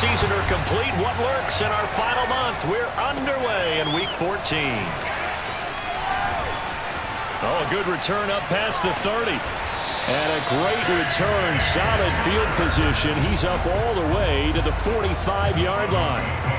season are complete. What lurks in our final month? We're underway in Week 14. Oh, a good return up past the 30. And a great return, solid field position. He's up all the way to the 45-yard line.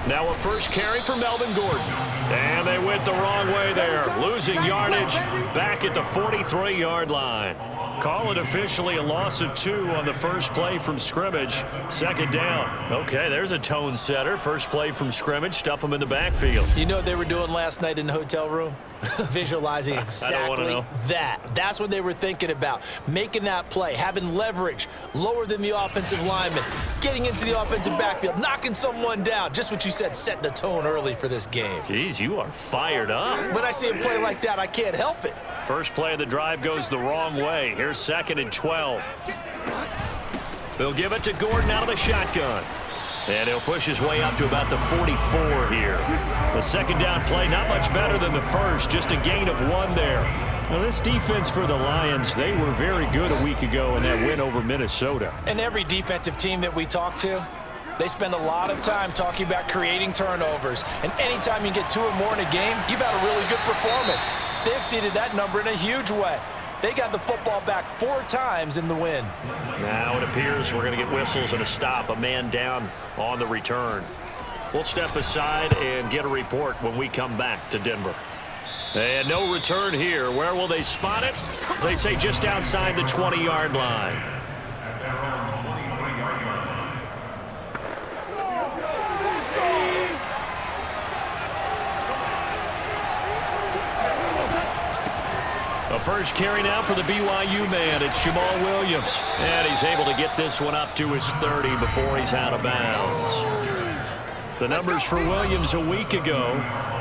Now a first carry for Melvin Gordon. And they went the wrong way there. Losing yardage back at the 43-yard line. Call it officially a loss of 2 on the first play from scrimmage. Second down. Okay, there's a tone setter. First play from scrimmage. Stuff them in the backfield. You know what they were doing last night in the hotel room? Visualizing exactly that. That's what they were thinking about. Making that play, having leverage, lower than the offensive lineman, getting into the offensive backfield, knocking someone down. Just what you said, set the tone early for this game. Jeez, you are fired up. When I see a play like that, I can't help it. First play of the drive goes the wrong way. Here's 2nd and 12. They'll give it to Gordon out of the shotgun. And he'll push his way up to about the 44 here. The second down play, not much better than the first, just a gain of 1 there. Now, this defense for the Lions, they were very good a week ago in that win over Minnesota. And every defensive team that we talk to, they spend a lot of time talking about creating turnovers. And anytime you get 2 or more in a game, you've had a really good performance. They exceeded that number in a huge way. They got the football back 4 times in the win. Now it appears we're going to get whistles and a stop. A man down on the return. We'll step aside and get a report when we come back to Denver. And no return here. Where will they spot it? They say just outside the 20-yard line. A first carry now for the BYU man. It's Jamal Williams. And he's able to get this one up to his 30 before he's out of bounds. The numbers for Williams a week ago.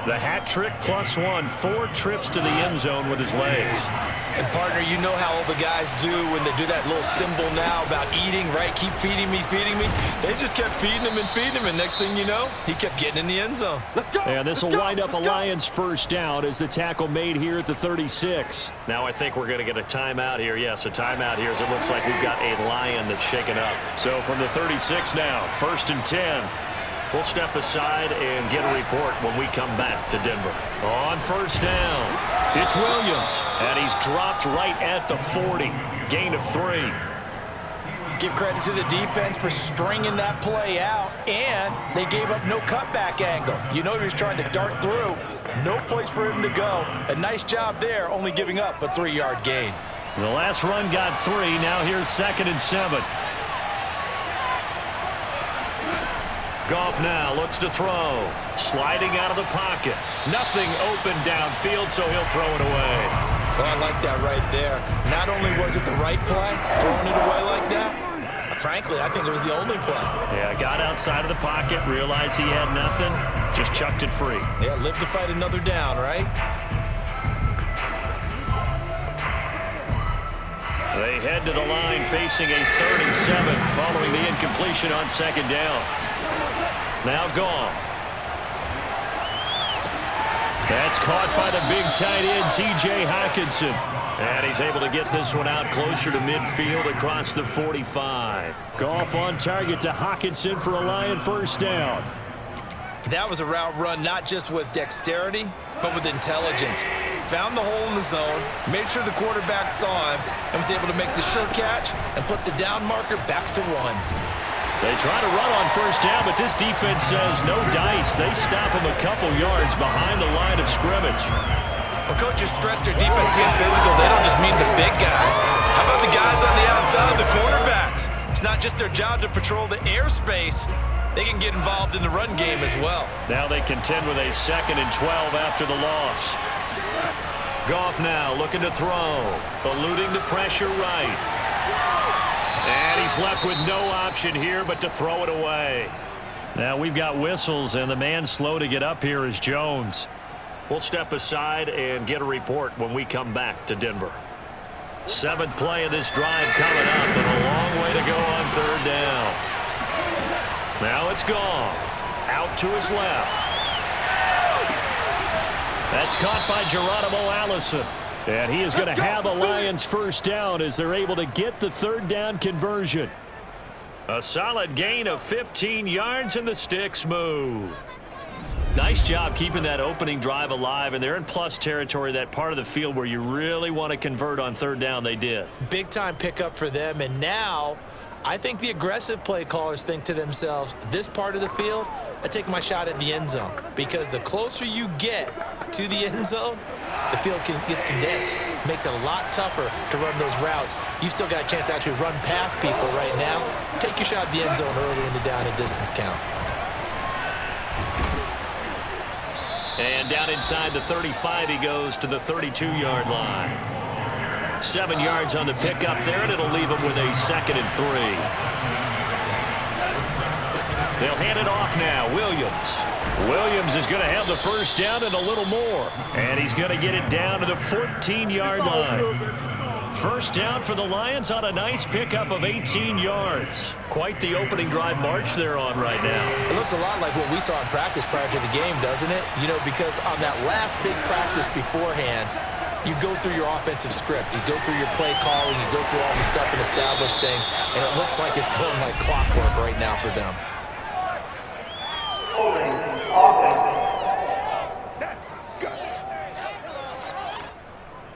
The hat trick +1. 4 trips to the end zone with his legs. And, partner, you know how all the guys do when they do that little symbol now about eating, right? Keep feeding me, feeding me. They just kept feeding him, and next thing you know, he kept getting in the end zone. Let's go. And this will wind up a Lions first down as the tackle made here at the 36. Now I think we're going to get a timeout here. Yes, a timeout here as it looks like we've got a Lion that's shaken up. So from the 36 now, 1st and 10. We'll step aside and get a report when we come back to Denver. On first down, it's Williams, and he's dropped right at the 40. Gain of 3. Give credit to the defense for stringing that play out, and they gave up no cutback angle. You know he was trying to dart through. No place for him to go. A nice job there, only giving up a 3-yard gain. The last run got 3. Now here's 2nd and 7. Goff now looks to throw. Sliding out of the pocket. Nothing open downfield, so he'll throw it away. Oh, I like that right there. Not only was it the right play, throwing it away like that, frankly, I think it was the only play. Yeah, got outside of the pocket, realized he had nothing, just chucked it free. Yeah, live to fight another down, right? They head to the line facing a 3rd and 7 following the incompletion on 2nd down. Now Goff. That's caught by the big tight end, T.J. Hockenson. And he's able to get this one out closer to midfield across the 45. Goff on target to Hockenson for a Lion first down. That was a route run not just with dexterity, but with intelligence. Found the hole in the zone, made sure the quarterback saw him, and was able to make the sure catch and put the down marker back to 1. They try to run on first down, but this defense says no dice. They stop him a couple yards behind the line of scrimmage. Well, coaches stress their defense being physical. They don't just mean the big guys. How about the guys on the outside, the cornerbacks? It's not just their job to patrol the airspace. They can get involved in the run game as well. Now they contend with a 2nd and 12 after the loss. Goff now looking to throw. Eluding the pressure right. And he's left with no option here but to throw it away. Now we've got whistles, and the man slow to get up here is Jones. We'll step aside and get a report when we come back to Denver. 7th play of this drive coming up, and a long way to go on 3rd down. Now it's gone. Out to his left. That's caught by Geronimo Allison. And he is going to have a Lions first down as they're able to get the third down conversion. A solid gain of 15 yards, and the sticks move. Nice job keeping that opening drive alive, and they're in plus territory, that part of the field where you really want to convert on third down. They did. Big time pickup for them, and now I think the aggressive play callers think to themselves, this part of the field, I take my shot at the end zone, because the closer you get to the end zone, the field gets condensed. Makes it a lot tougher to run those routes. You still got a chance to actually run past people right now. Take your shot at the end zone early in the down and distance count. And down inside the 35, he goes to the 32-yard line. 7 yards on the pickup there, and it'll leave him with a 2nd and 3. They'll hand it off now. Williams is going to have the first down and a little more. And he's going to get it down to the 14-yard line. First down for the Lions on a nice pickup of 18 yards. Quite the opening drive march they're on right now. It looks a lot like what we saw in practice prior to the game, doesn't it? You know, because on that last big practice beforehand, you go through your offensive script. You go through your play calling. You go through all the stuff and establish things. And it looks like it's going like clockwork right now for them.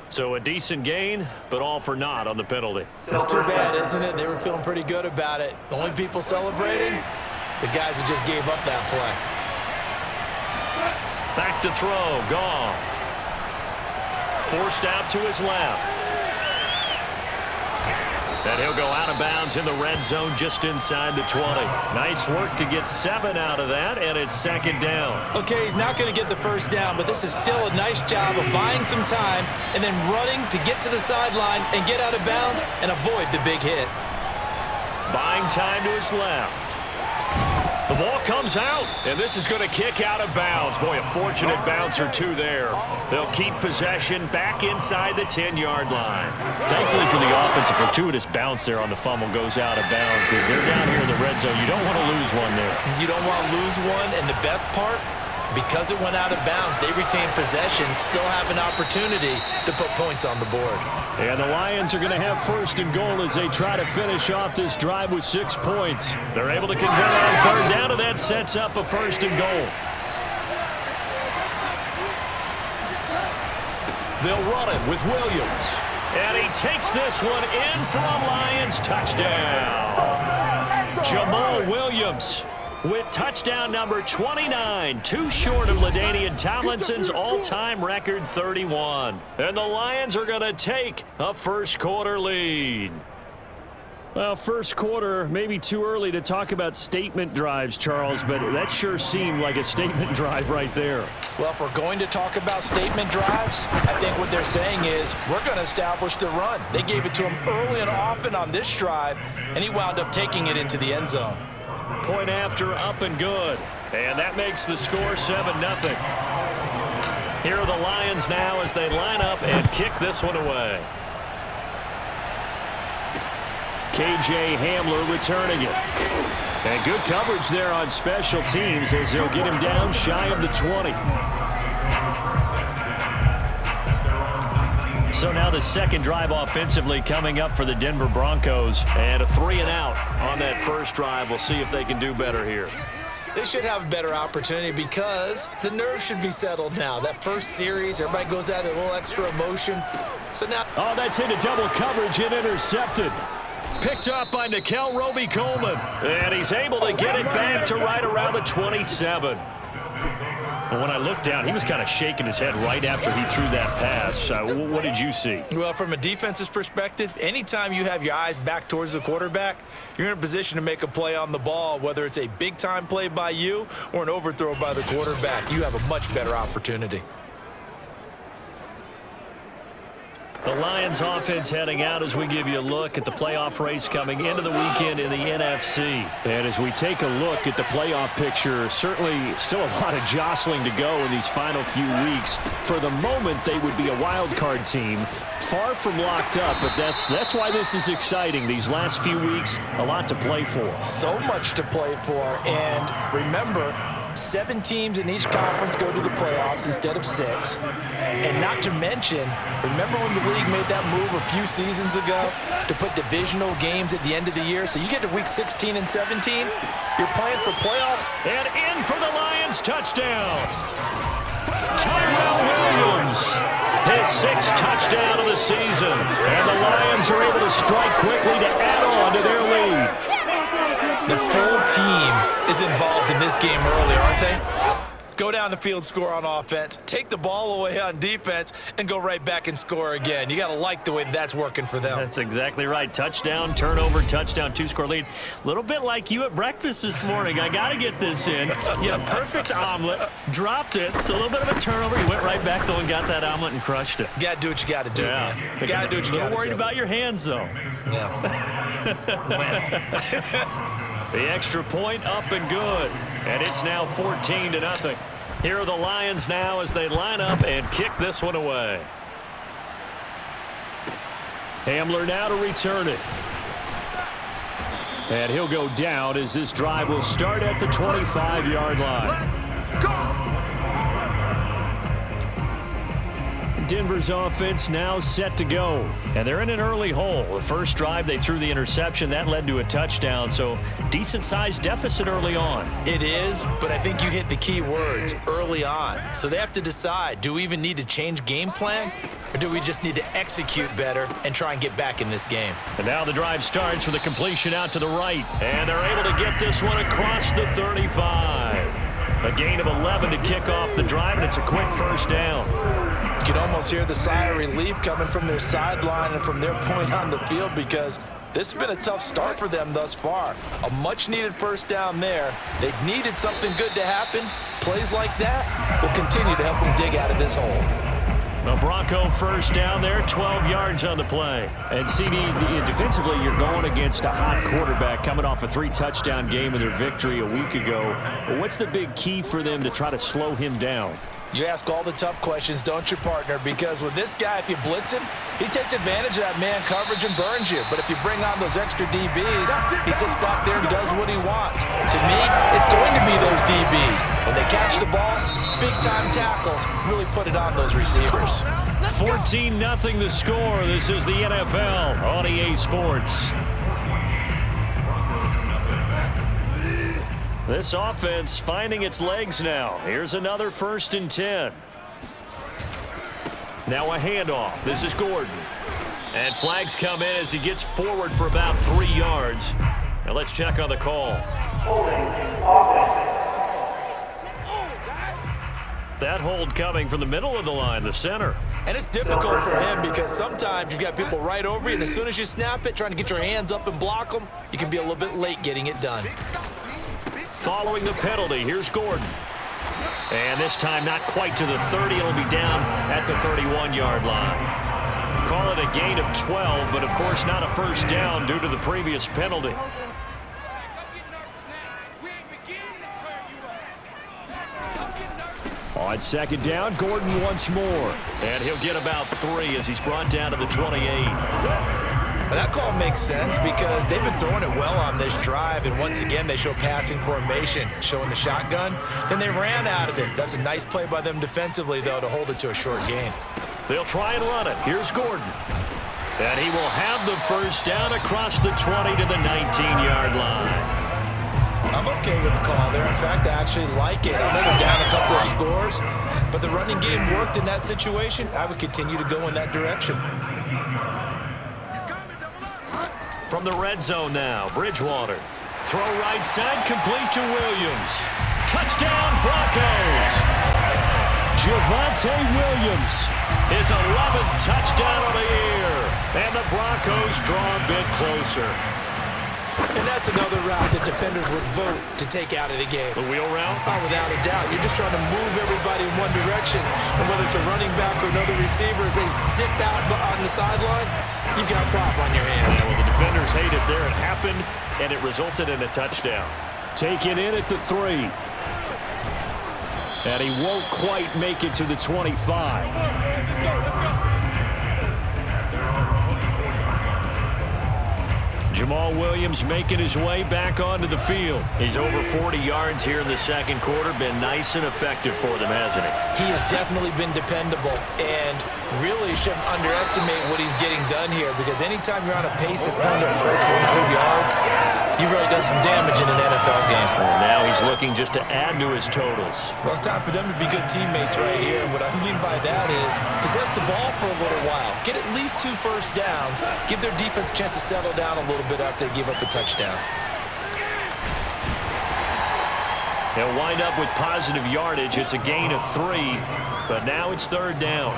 So a decent gain, but all for naught on the penalty. It's too bad, isn't it? They were feeling pretty good about it. The only people celebrating, the guys who just gave up that play. Back to throw, Goff. Forced out to his left. And he'll go out of bounds in the red zone just inside the 20. Nice work to get 7 out of that, and it's 2nd down. Okay, he's not going to get the first down, but this is still a nice job of buying some time and then running to get to the sideline and get out of bounds and avoid the big hit. Buying time to his left. The ball comes out, and this is going to kick out of bounds. Boy, a fortunate bounce or two there. They'll keep possession back inside the 10-yard line. Thankfully for the offense, a fortuitous bounce there on the fumble goes out of bounds because they're down here in the red zone. You don't want to lose one there. You don't want to lose one, and the best part, because it went out of bounds, they retain possession, still have an opportunity to put points on the board. And the Lions are going to have 1st and goal as they try to finish off this drive with 6 points. They're able to convert on 3rd down, and that sets up a 1st and goal. They'll run it with Williams. And he takes this one in for a Lions touchdown. Jamal Williams with touchdown number 29, too short of LaDainian Tomlinson's all-time record 31. And the Lions are going to take a first-quarter lead. Well, first quarter, maybe too early to talk about statement drives, Charles, but that sure seemed like a statement drive right there. Well, if we're going to talk about statement drives, I think what they're saying is we're going to establish the run. They gave it to him early and often on this drive, and he wound up taking it into the end zone. Point after, up and good. And that makes the score 7-0. Here are the Lions now as they line up and kick this one away. K.J. Hamler returning it. And good coverage there on special teams as they'll get him down shy of the 20. So now the second drive offensively coming up for the Denver Broncos. And a 3-and-out on that first drive. We'll see if they can do better here. They should have a better opportunity because the nerves should be settled now. That first series, everybody goes out a little extra emotion. So now, oh, that's into double coverage and intercepted. Picked up by Nikel Roby-Coleman. And he's able to get it back to right around the 27. But when I looked down, he was kind of shaking his head right after he threw that pass. What did you see? Well, from a defense's perspective, anytime you have your eyes back towards the quarterback, you're in a position to make a play on the ball, whether it's a big-time play by you or an overthrow by the quarterback. You have a much better opportunity. The Lions offense heading out as we give you a look at the playoff race coming into the weekend in the NFC. And as we take a look at the playoff picture, certainly still a lot of jostling to go in these final few weeks. For the moment, they would be a wild card team, far from locked up, but that's why this is exciting. These last few weeks, a lot to play for. So much to play for, and remember, 7 teams in each conference go to the playoffs instead of 6. And not to mention, remember when the league made that move a few seasons ago to put divisional games at the end of the year? So you get to week 16 and 17, you're playing for playoffs. And in for the Lions, touchdown. Tyrell Williams, his 6th touchdown of the season. And the Lions are able to strike quickly to add on to their lead. The full team is involved in this game early, aren't they? Go down the field, score on offense, take the ball away on defense, and go right back and score again. You got to like the way that's working for them. That's exactly right. Touchdown, turnover, touchdown, 2-score lead. A little bit like you at breakfast this morning. I got to get this in. You had a perfect omelet, dropped it, so a little bit of a turnover. You went right back, though, and got that omelet and crushed it. You got to do what you got to do, man. You got to do what you got to do. A little worried about your hands, though. Yeah. The extra point up and good. And it's now 14-0. Here are the Lions now as they line up and kick this one away. Hamler now to return it. And he'll go down as this drive will start at the 25-yard line. Go! Denver's offense now set to go. And they're in an early hole. The first drive, they threw the interception. That led to a touchdown, so decent-sized deficit early on. It is, but I think you hit the key words, early on. So they have to decide, do we even need to change game plan, or do we just need to execute better and try and get back in this game? And now the drive starts with a completion out to the right. And they're able to get this one across the 35. A gain of 11 to kick off the drive, and it's a quick first down. You can almost hear the sigh of relief coming from their sideline and from their point on the field because this has been a tough start for them thus far. A much-needed first down there. They've needed something good to happen. Plays like that will continue to help them dig out of this hole. The Bronco first down there, 12 yards on the play. And CD, defensively, you're going against a hot quarterback coming off a 3-touchdown game in their victory a week ago. What's the big key for them to try to slow him down? You ask all the tough questions, don't you, partner? Because with this guy, if you blitz him, he takes advantage of that man coverage and burns you. But if you bring on those extra DBs, he sits back there and does what he wants. To me, it's going to be those DBs. When they catch the ball, big-time tackles really put it on those receivers. 14-0 the score. This is the NFL on EA Sports. This offense finding its legs now. Here's another 1st and 10. Now a handoff. This is Gordon. And flags come in as he gets forward for about 3 yards. Now let's check on the call. That hold coming from the middle of the line, the center. And it's difficult for him because sometimes you've got people right over you, and as soon as you snap it, trying to get your hands up and block them, you can be a little bit late getting it done. Following the penalty, here's Gordon. And this time not quite to the 30. It'll be down at the 31-yard line. Call it a gain of 12, but of course not a first down due to the previous penalty. On 2nd down, Gordon once more. And he'll get about 3 as he's brought down to the 28. That call makes sense because they've been throwing it well on this drive, and once again they show passing formation, showing the shotgun. Then they ran out of it. That's a nice play by them defensively, though, to hold it to a short gain. They'll try and run it. Here's Gordon. And he will have the first down across the 20 to the 19-yard line. I'm okay with the call there. In fact, I actually like it. I know they're down a couple of scores, but the running game worked in that situation. I would continue to go in that direction. From the red zone now, Bridgewater. Throw right side, complete to Williams. Touchdown, Broncos! Javonte Williams, his 11th touchdown of the year. And the Broncos draw a bit closer. And that's another route that defenders would vote to take out of the game. The wheel route? Oh, without a doubt. You're just trying to move everybody in one direction. And whether it's a running back or another receiver, as they zip out on the sideline, you've got a problem on your hands. Yeah, well, the defenders hate it there. It happened, and it resulted in a touchdown. Taken in at the 3. And he won't quite make it to the 25. Jamal Williams making his way back onto the field. He's over 40 yards here in the second quarter. Been nice and effective for them, hasn't he? He has definitely been dependable, and really shouldn't underestimate what he's getting done here, because anytime you're on a pace that's going to approach 100 yards, you've really done some damage in an NFL game. And now he's looking just to add to his totals. Well, it's time for them to be good teammates right here. And what I mean by that is possess the ball for a little while. Get at least 2 first downs. Give their defense a chance to settle down a little bit after they give up a touchdown. They'll wind up with positive yardage. It's a gain of 3, but now it's 3rd down.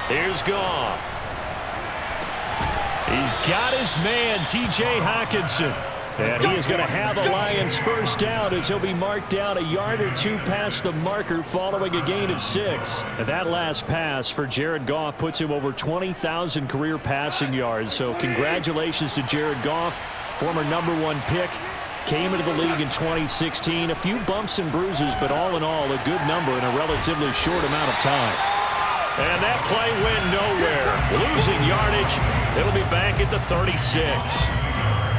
Here's Goff. He's got his man, T.J. Hockenson. And he is going to have a Lions first down as he'll be marked down a yard or 2 past the marker following a gain of 6. And that last pass for Jared Goff puts him over 20,000 career passing yards. So congratulations to Jared Goff, former #1 pick. Came into the league in 2016. A few bumps and bruises, but all in all, a good number in a relatively short amount of time. And that play went nowhere. Losing yardage. It'll be back at the 36.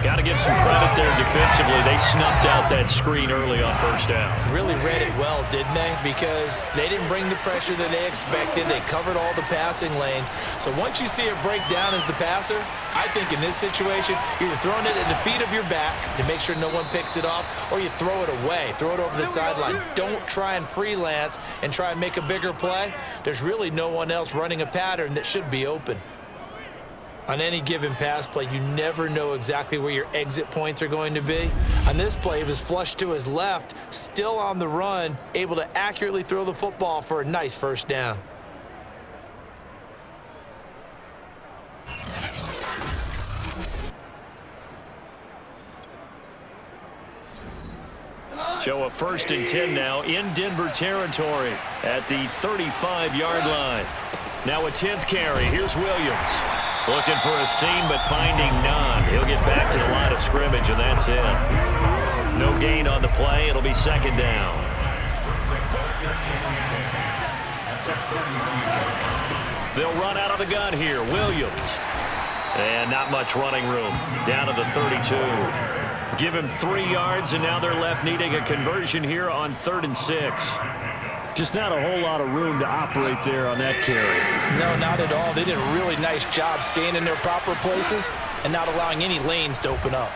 Got to give some credit there defensively. They snuffed out that screen early on first down. Really read it well, didn't they? Because they didn't bring the pressure that they expected. They covered all the passing lanes. So once you see it break down as the passer, I think in this situation, you're either throwing it at the feet of your back to make sure no one picks it off, or you throw it away, throw it over the sideline. Don't try and freelance and try and make a bigger play. There's really no one else running a pattern that should be open. On any given pass play, you never know exactly where your exit points are going to be. On this play, it was flushed to his left, still on the run, able to accurately throw the football for a nice first down. So a 1st and 10 now in Denver territory at the 35-yard line. Now a 10th carry. Here's Williams. Looking for a seam, but finding none. He'll get back to the line of scrimmage, and that's it. No gain on the play. It'll be 2nd down. They'll run out of the gun here. Williams. And not much running room. Down to the 32. Give him 3 yards, and now they're left needing a conversion here on 3rd and 6. Just not a whole lot of room to operate there on that carry. No, not at all. They did a really nice job staying in their proper places and not allowing any lanes to open up.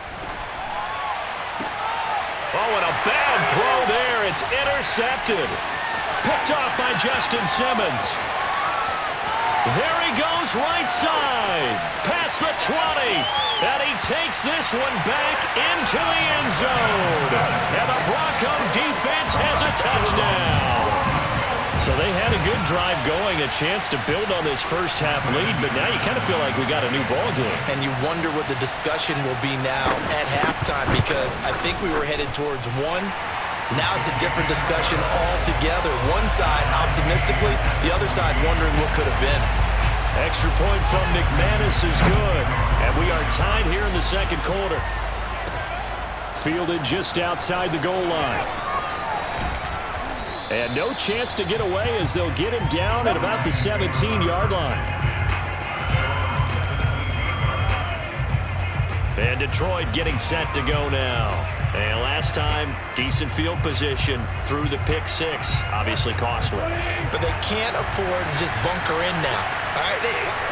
Oh, and a bad throw there. It's intercepted. Picked off by Justin Simmons. There he goes right side. Past the 20. And he takes this one back into the end zone. And the Bronco defense has a touchdown. So they had a good drive going, a chance to build on this first half lead, but now you kind of feel like we got a new ball game. And you wonder what the discussion will be now at halftime, because I think we were headed towards 1. Now it's a different discussion altogether. One side optimistically, the other side wondering what could have been. Extra point from McManus is good. And we are tied here in the second quarter. Fielded just outside the goal line. And no chance to get away as they'll get him down at about the 17-yard line. And Detroit getting set to go now. And last time, decent field position through the pick 6. Obviously costly. But they can't afford to just bunker in now. All right,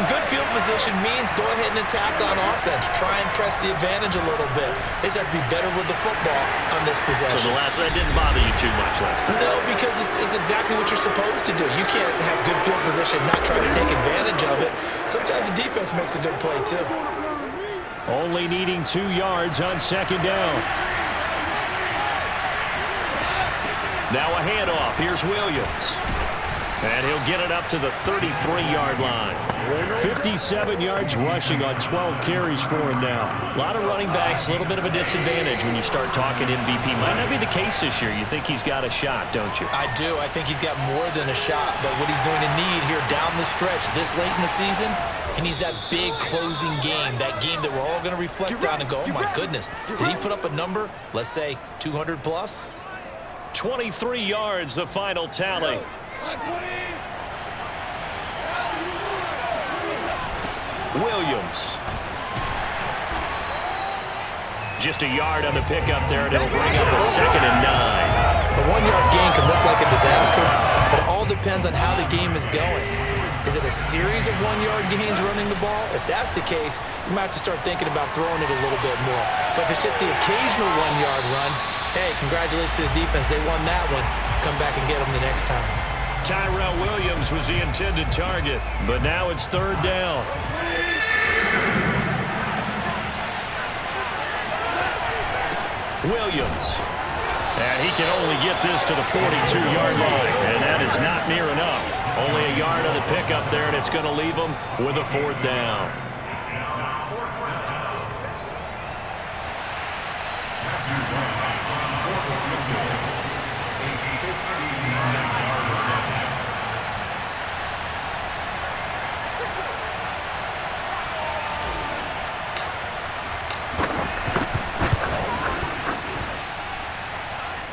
good field position means go ahead and attack on offense. Try and press the advantage a little bit. They just have to be better with the football on this possession. So that didn't bother you too much last time? No, because it's exactly what you're supposed to do. You can't have good field position, not try to take advantage of it. Sometimes the defense makes a good play too. Only needing 2 yards on 2nd down. Now a handoff. Here's Williams. And he'll get it up to the 33-yard line. 57 yards rushing on 12 carries for him now. A lot of running backs, a little bit of a disadvantage when you start talking MVP. Might not be the case this year. You think he's got a shot, don't you? I do. I think he's got more than a shot. But what he's going to need here down the stretch this late in the season, he needs that big closing game, that game that we're all going to reflect on and go, oh, my goodness, did he put up a number, let's say 200 plus? 23 yards, the final tally. Williams. Just a yard on the pickup there, and it'll bring up a 2nd and 9. The 1-yard gain can look like a disaster, but it all depends on how the game is going. Is it a series of 1-yard gains running the ball? If that's the case, you might have to start thinking about throwing it a little bit more. But if it's just the occasional 1-yard run, hey, congratulations to the defense. They won that one. Come back and get them the next time. Tyrell Williams was the intended target, but now it's 3rd down. Williams. And he can only get this to the 42-yard line, and that is not near enough. Only a yard on the pickup there, and it's going to leave him with a 4th down.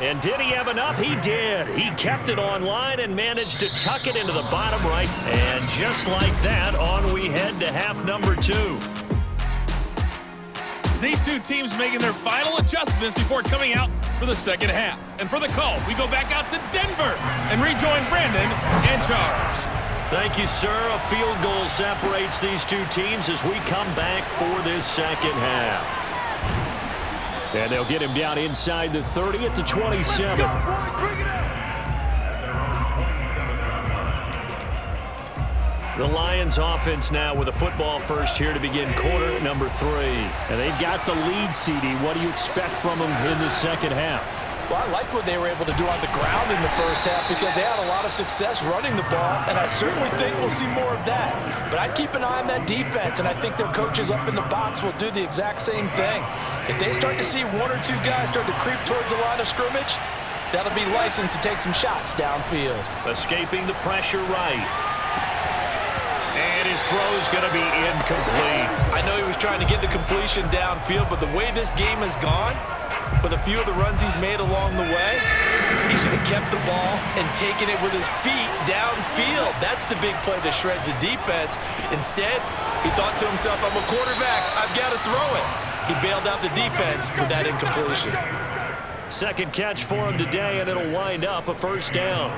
And did he have enough? He did. He kept it online and managed to tuck it into the bottom right. And just like that, on we head to half number 2. These two teams making their final adjustments before coming out for the second half. And for the call, we go back out to Denver and rejoin Brandon and Charles. Thank you, sir. A field goal separates these two teams as we come back for this second half. And they'll get him down inside the 30 at the 27. The Lions offense now with a football first here to begin quarter number 3. And they've got the lead, CD. What do you expect from them in the second half? Well, I like what they were able to do on the ground in the first half because they had a lot of success running the ball, and I certainly think we'll see more of that. But I'd keep an eye on that defense, and I think their coaches up in the box will do the exact same thing. If they start to see 1 or 2 guys start to creep towards the line of scrimmage, that'll be licensed to take some shots downfield. Escaping the pressure right. And his throw's going to be incomplete. I know he was trying to get the completion downfield, but the way this game has gone, with a few of the runs he's made along the way, he should have kept the ball and taken it with his feet downfield. That's the big play that shreds the defense. Instead, he thought to himself, I'm a quarterback, I've got to throw it. He bailed out the defense with that incompletion. Second catch for him today, and it'll wind up a 1st down.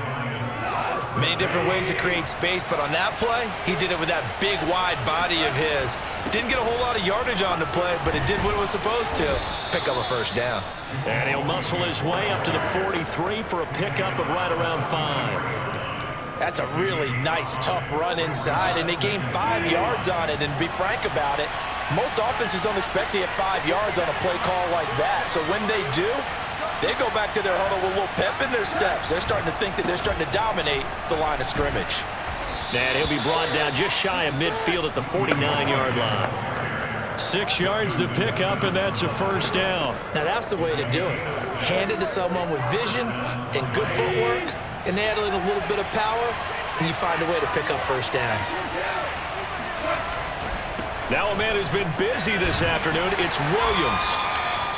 Many different ways to create space, but on that play, he did it with that big, wide body of his. Didn't get a whole lot of yardage on the play, but it did what it was supposed to. Pick up a 1st down. And he'll muscle his way up to the 43 for a pickup of right around 5. That's a really nice, tough run inside, and they gained 5 yards on it. And to be frank about it, most offenses don't expect to get 5 yards on a play call like that. So when they do, they go back to their huddle with a little pep in their steps. They're starting to think that they're starting to dominate the line of scrimmage. And he'll be brought down just shy of midfield at the 49-yard line. 6 yards to pick up, and that's a 1st down. Now that's the way to do it. Hand it to someone with vision and good footwork, and add in a little bit of power, and you find a way to pick up 1st downs. Now a man who's been busy this afternoon, it's Williams.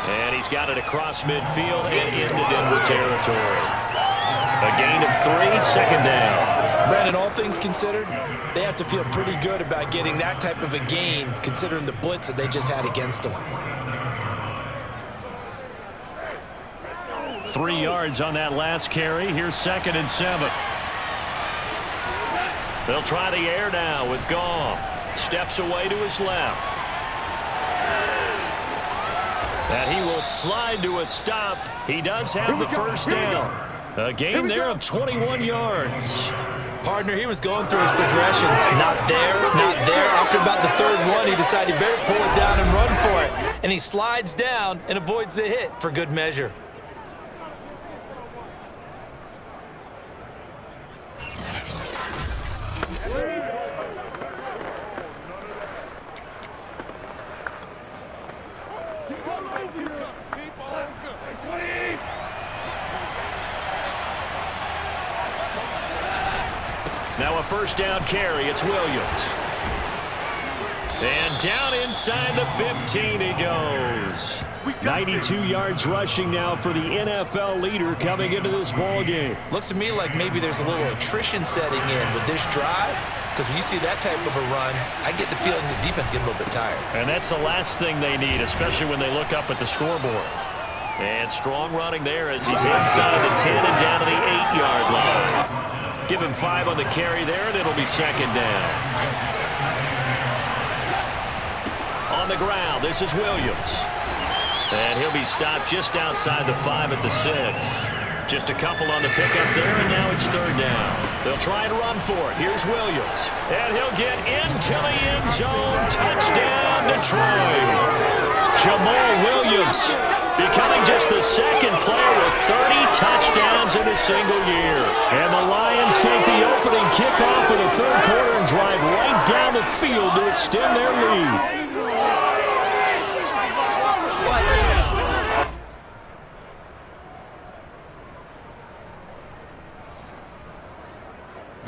And he's got it across midfield and into Denver territory. A gain of 3, 2nd down. Brandon, all things considered, they have to feel pretty good about getting that type of a gain, considering the blitz that they just had against them. 3 yards on that last carry. Here's 2nd and 7. They'll try the air now with Goff. Steps away to his left. And he will slide to a stop. He does have the 1st down. A gain there of 21 yards. Partner, he was going through his progressions. Not there, not there. After about the 3rd one, he decided he better pull it down and run for it. And he slides down and avoids the hit for good measure. Now a first down carry. It's Williams. And down inside the 15 he goes. 92 yards rushing now for the NFL leader coming into this ball game. Looks to me like maybe there's a little attrition setting in with this drive, because when you see that type of a run, I get the feeling the defense getting a little bit tired. And that's the last thing they need, especially when they look up at the scoreboard. And strong running there as he's inside the 10 and down to the 8-yard line. Give him 5 on the carry there, and it'll be second down. On the ground, this is Williams. And he'll be stopped just outside the 5 at the 6. Just a couple on the pickup there, and now it's third down. They'll try and run for it. Here's Williams. And he'll get into the end zone. Touchdown, Detroit. Jamal Williams becoming just the second player with 30 touchdowns in a single year. And the Lions take the opening kickoff of the third quarter and drive right down the field to extend their lead.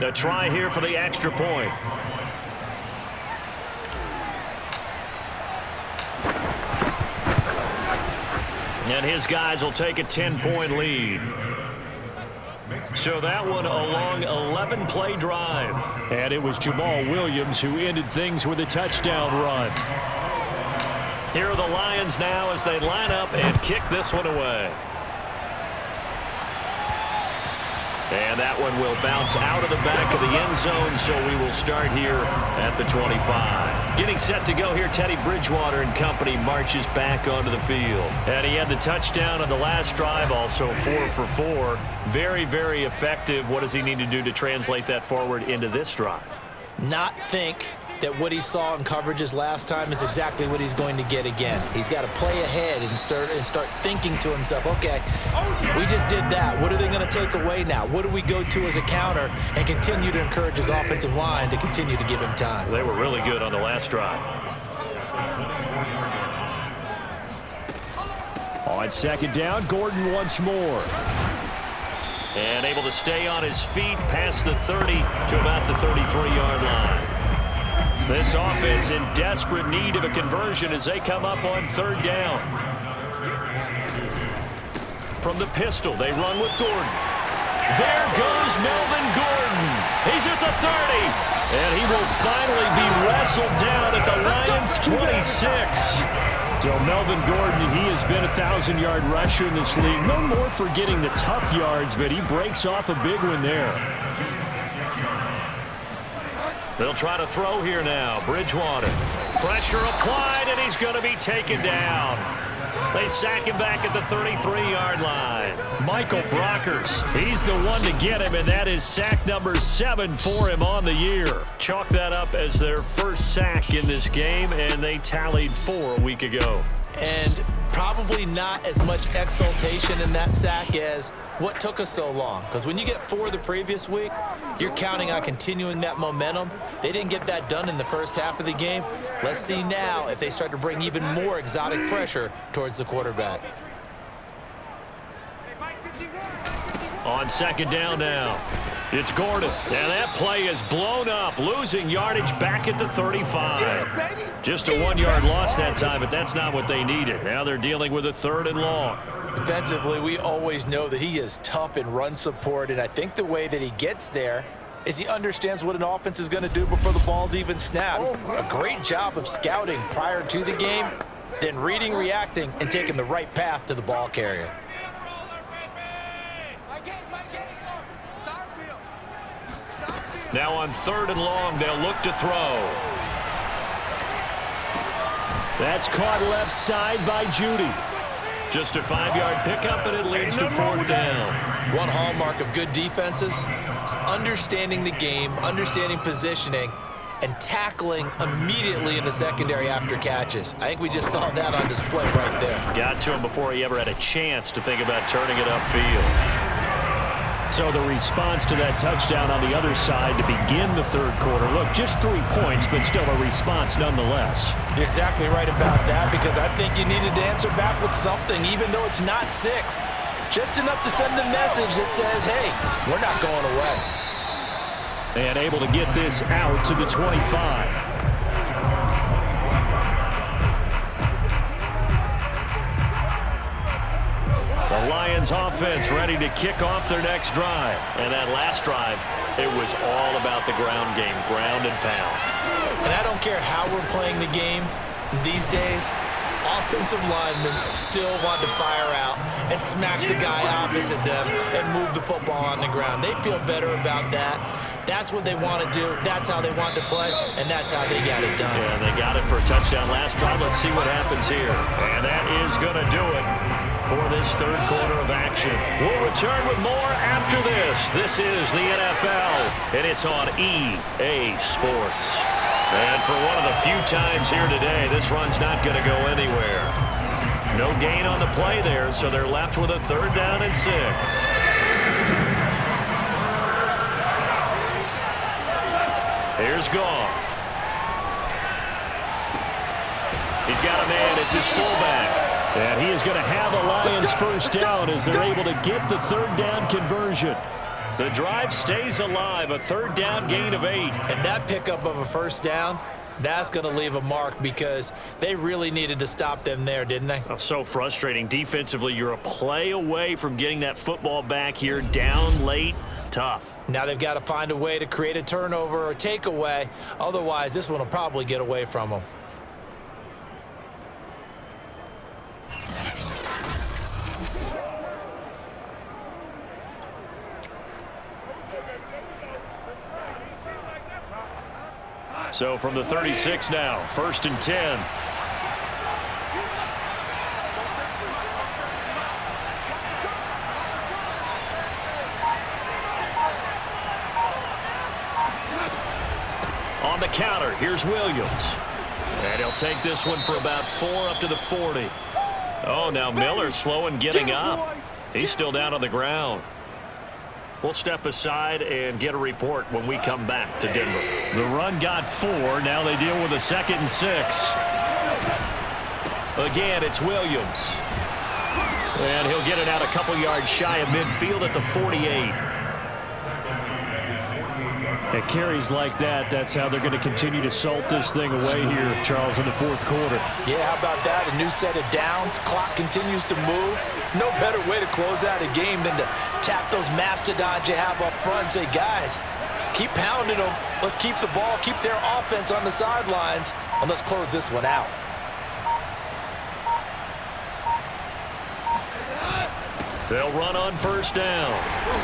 A try here for the extra point. And his guys will take a 10-point lead. So that one a long 11-play drive. And it was Jamal Williams who ended things with a touchdown run. Here are the Lions now as they line up and kick this one away. And that one will bounce out of the back of the end zone, so we will start here at the 25. Getting set to go here, Teddy Bridgewater and company marches back onto the field. And he had the touchdown on the last drive, also 4 for 4. Very, very effective. What does he need to do to translate that forward into this drive? Not think that what he saw in coverages last time is exactly what he's going to get again. He's got to play ahead and start thinking to himself, okay, we just did that. What are they going to take away now? What do we go to as a counter? And continue to encourage his offensive line to continue to give him time. They were really good on the last drive. On second down, Gordon once more. And able to stay on his feet past the 30 to about the 33-yard line. This offense in desperate need of a conversion as they come up on third down. From the pistol, they run with Gordon. There goes Melvin Gordon. He's at the 30. And he will finally be wrestled down at the Lions' 26. So Melvin Gordon, he has been a 1,000-yard rusher in this league. No more for getting the tough yards, but he breaks off a big one there. They'll try to throw here now. Bridgewater. Pressure applied, and he's going to be taken down. They sack him back at the 33-yard line. Michael Brockers, he's the one to get him, and that is sack number 7 for him on the year. Chalk that up as their first sack in this game, and they tallied 4 a week ago. And probably not as much exultation in that sack as what took us so long. Because when you get 4 the previous week, you're counting on continuing that momentum. They didn't get that done in the first half of the game. Let's see now if they start to bring even more exotic pressure towards the quarterback. On second down now, it's Gordon. And that play is blown up, losing yardage back at the 35. Just a 1-yard loss that time, but that's not what they needed. Now they're dealing with a 3rd and long. Defensively, we always know that he is tough in run support, and I think the way that he gets there is he understands what an offense is going to do before the ball's even snapped. A great job of scouting prior to the game, then reading, reacting, and taking the right path to the ball carrier. Now on 3rd and long, they'll look to throw. That's caught left side by Judy. Just a 5-yard pickup, and it leads to 4th down. One hallmark of good defenses is understanding the game, understanding positioning, and tackling immediately in the secondary after catches. I think we just saw that on display right there. Got to him before he ever had a chance to think about turning it upfield. So the response to that touchdown on the other side to begin the 3rd quarter. Look, just 3 points, but still a response nonetheless. You're exactly right about that, because I think you needed to answer back with something, even though it's not 6. Just enough to send a message that says, hey, we're not going away. And able to get this out to the 25. The Lions offense ready to kick off their next drive. And that last drive, it was all about the ground game, ground and pound. And I don't care how we're playing the game these days, offensive linemen still want to fire out and smack the guy opposite them and move the football on the ground. They feel better about that. That's what they want to do. That's how they want to play, and that's how they got it done. Yeah, they got it for a touchdown last drive. Let's see what happens here. And that is going to do it for this third quarter of action. We'll return with more after this. This is the NFL, and it's on EA Sports. And for one of the few times here today, this run's not going to go anywhere. No gain on the play there, so they're left with a 3rd down and 6. Here's Goff. He's got a man. It's his fullback. And he is going to have a Lions first down as they're able to get the 3rd down conversion. The drive stays alive, a 3rd down gain of 8. And that pickup of a first down, that's going to leave a mark because they really needed to stop them there, didn't they? Oh, so frustrating. Defensively, you're a play away from getting that football back here, down late. Tough. Now they've got to find a way to create a turnover or takeaway. Otherwise, this one will probably get away from them. So from the 36 now, 1st and 10. On the counter, here's Williams. And he'll take this one for about 4 up to the 40. Oh, now Miller's slow in getting up. He's still down on the ground. We'll step aside and get a report when we come back to Denver. The run got 4. Now they deal with a 2nd and 6. Again, it's Williams. And he'll get it out a couple yards shy of midfield at the 48. At carries like that, that's how they're going to continue to salt this thing away here, Charles, in the 4th quarter. Yeah, how about that? A new set of downs. Clock continues to move. No better way to close out a game than to tap those mastodons you have up front and say, guys, keep pounding them. Let's keep the ball, keep their offense on the sidelines, and let's close this one out. They'll run on 1st down.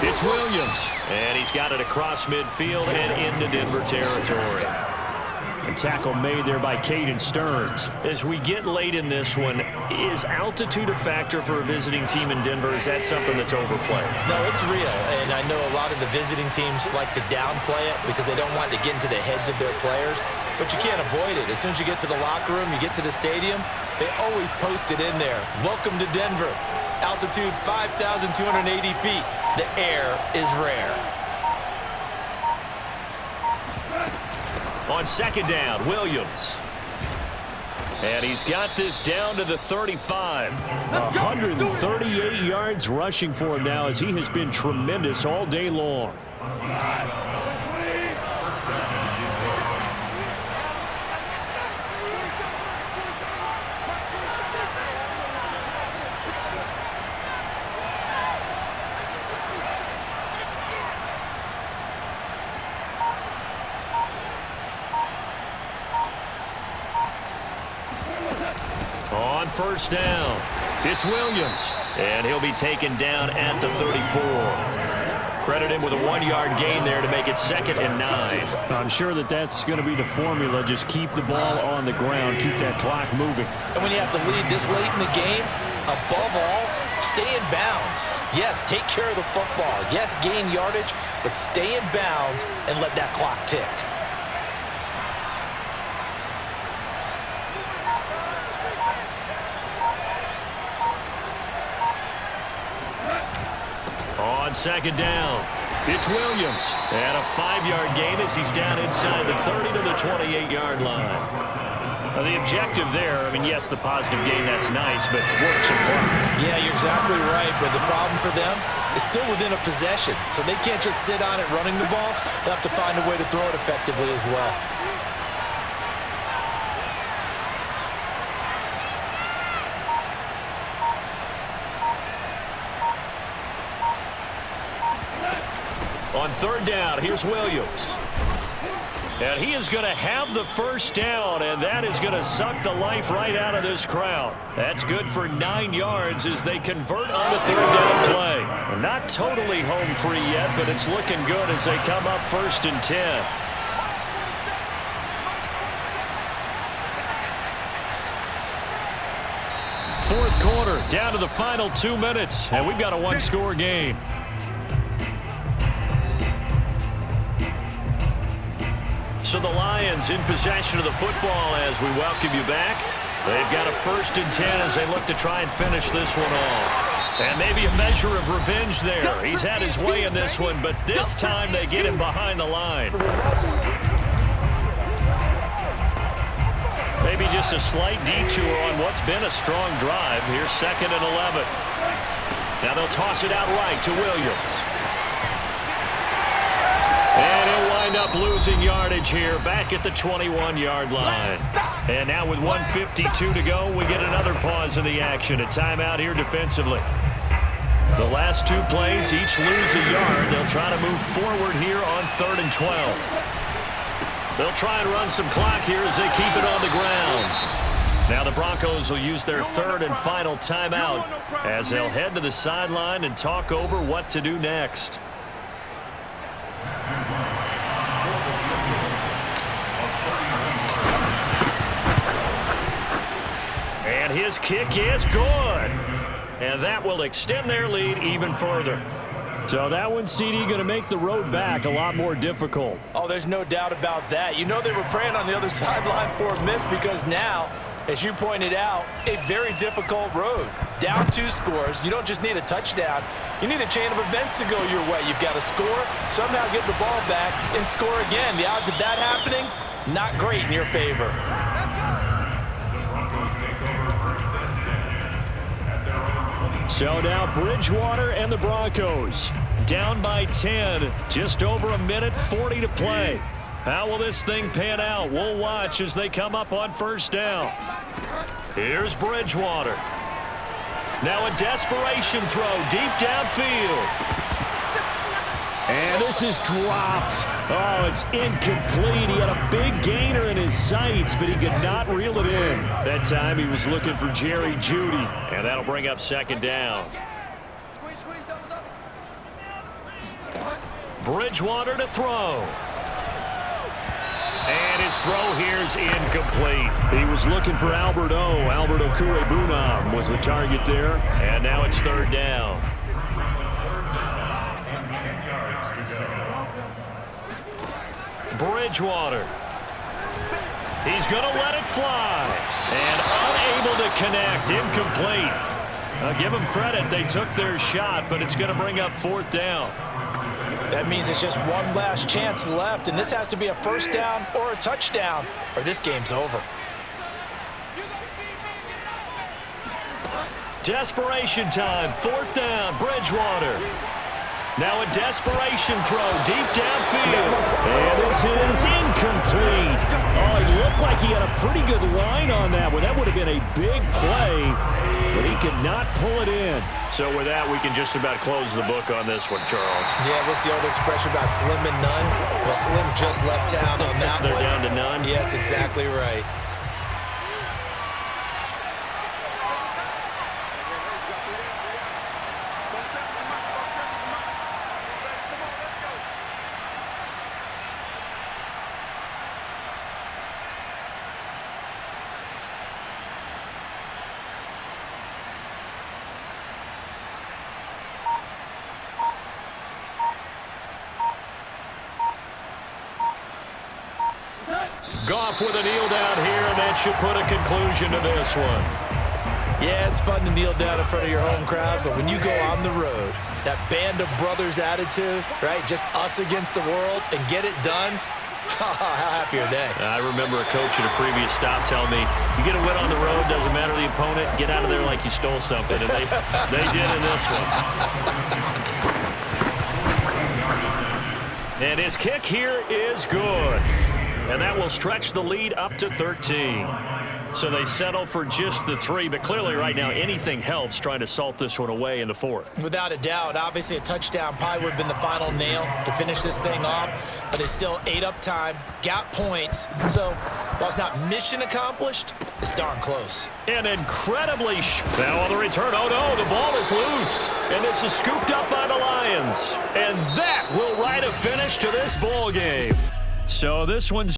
It's Williams. And he's got it across midfield and into Denver territory. A tackle made there by Caden Stearns. As we get late in this one, is altitude a factor for a visiting team in Denver? Is that something that's overplayed? No, it's real. And I know a lot of the visiting teams like to downplay it because they don't want to get into the heads of their players. But you can't avoid it. As soon as you get to the locker room, you get to the stadium, they always post it in there. Welcome to Denver. Altitude 5,280 feet. The air is rare. On 2nd down, Williams. And he's got this down to the 35. 138 yards rushing for him now as he has been tremendous all day long. On 1st down, it's Williams. And he'll be taken down at the 34. Credit him with a 1-yard gain there to make it 2nd and 9. I'm sure that's going to be the formula. Just keep the ball on the ground. Keep that clock moving. And when you have to lead this late in the game, above all, stay in bounds. Yes, take care of the football. Yes, gain yardage, but stay in bounds and let that clock tick. On 2nd down, it's Williams. And a 5-yard gain as he's down inside the 30 to the 28-yard line. The objective there, I mean, yes, the positive gain, that's nice, but work some clock. Yeah, you're exactly right, but the problem for them is still within a possession, so they can't just sit on it running the ball. They'll have to find a way to throw it effectively as well. On third down, here's Williams. And he is going to have the first down, and that is going to suck the life right out of this crowd. That's good for 9 yards as they convert on the third down play. Not totally home free yet, but it's looking good as they come up 1st and 10. Fourth quarter, down to the final 2 minutes, and we've got a one-score game. So the Lions in possession of the football as we welcome you back. They've got a 1st and 10 as they look to try and finish this one off. And maybe a measure of revenge there. He's had his way in this one, but this time they get him behind the line. Maybe just a slight detour on what's been a strong drive. Here's 2nd and 11. Now they'll toss it out right to Williams. And he'll wind up losing yardage here back at the 21-yard line. And now with 1:52 to go, we get another pause in the action. A timeout here defensively. The last 2 plays, each lose a yard. They'll try to move forward here on 3rd and 12. They'll try and run some clock here as they keep it on the ground. Now the Broncos will use their 3rd and final timeout as they'll head to the sideline and talk over what to do next. And his kick is good. And that will extend their lead even further. So that one, CD, going to make the road back a lot more difficult. Oh, there's no doubt about that. You know they were praying on the other sideline for a miss because now, as you pointed out, a very difficult road. Down 2 scores. You don't just need a touchdown. You need a chain of events to go your way. You've got to score, somehow get the ball back, and score again. The odds of that happening, not great in your favor. So now Bridgewater and the Broncos down by 10. Just over a minute, 40 to play. How will this thing pan out? We'll watch as they come up on 1st down. Here's Bridgewater. Now a desperation throw deep downfield. And this is dropped. Oh, it's incomplete. He had a big gainer in his sights, but he could not reel it in. That time he was looking for Jerry Jeudy, and that'll bring up 2nd down. Bridgewater to throw. And his throw here is incomplete. He was looking for Albert Okwuegbunam was the target there. And now it's 3rd down. Bridgewater. He's going to let it fly. And unable to connect. Incomplete. Give them credit. They took their shot, but it's going to bring up 4th down. That means it's just one last chance left, and this has to be a 1st down or a touchdown, or this game's over. Desperation time. 4th down. Bridgewater. Now a desperation throw deep downfield. And this is incomplete. Oh, it looked like he had a pretty good line on that one. That would have been a big play, but he could not pull it in. So with that, we can just about close the book on this one, Charles. Yeah, what's the old expression about slim and none? Well, Slim just left town on that They're one. down to none? Yes, exactly right. Goff with a kneel down here, and that should put a conclusion to this one. Yeah, it's fun to kneel down in front of your home crowd, but when you go on the road, that band of brothers attitude, right, just us against the world, and get it done, How happy are they? I remember a coach at a previous stop telling me, you get a win on the road, doesn't matter the opponent, get out of there like you stole something. And they did in this one. And his kick here is good. And that will stretch the lead up to 13. So they settle for just the 3, but clearly right now anything helps trying to salt this one away in the 4th. Without a doubt, obviously a touchdown probably would have been the final nail to finish this thing off, but it's still ate up time, got points. So while it's not mission accomplished, it's darn close. And incredibly, now on the return, oh no, the ball is loose. And this is scooped up by the Lions. And that will write a finish to this ball game. So this one's